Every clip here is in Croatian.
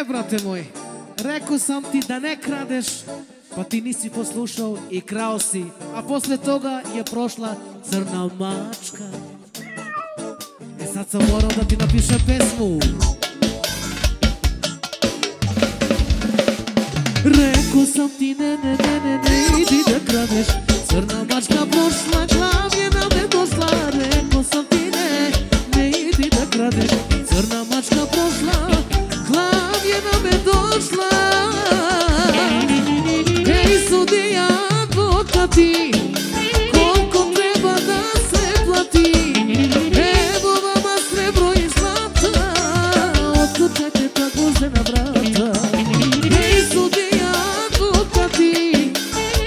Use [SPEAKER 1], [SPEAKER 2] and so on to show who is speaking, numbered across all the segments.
[SPEAKER 1] brate moj, rekao sam ti da ne kradeš, pa ti nisi poslušao i krao si, a posle toga je prošla crna mačka. E sad sam morao da ti napišem pesmu. Rekao sam ti ne idi da kradeš, crna mačka prošla, glavljena me došla. Rekao sam ti ne idi da kradeš, crna mačka prošla, glavljena me došla. Ej sudija, advokati, koliko treba da se plati? Evo vama srebro i zlata, otkučajte ta gvozdena vrata. Ej sudija, advokati,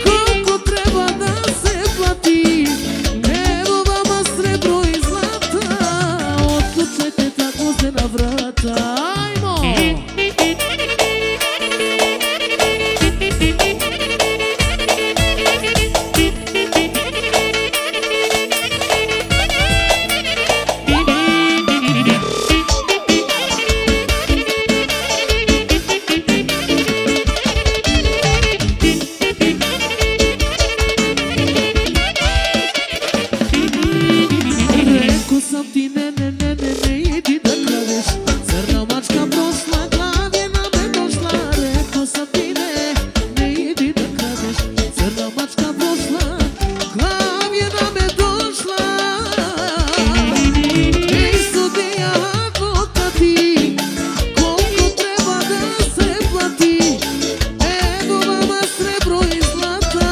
[SPEAKER 1] koliko treba da se plati? Evo vama srebro i zlata, otkučajte ta gvozdena vrata. Ajmo! Rekao sam ti ne idi da kradeš, crna mačka prošla, glavljena me došla. Rekao sam ti ne idi da kradeš, crna mačka prošla, glavljena me došla. Ej sudija, advokati, koliko treba da se plati? Evo vama srebro i zlata,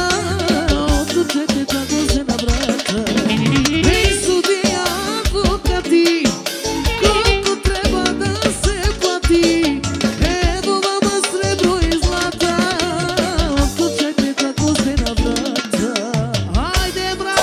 [SPEAKER 1] otkučajte ta gvozdena vrata. Ej sudija, advokati, koliko treba da se plati? Evo vama srebro i zlata, otkučajte ta gvozdena vrata. Hajde brat!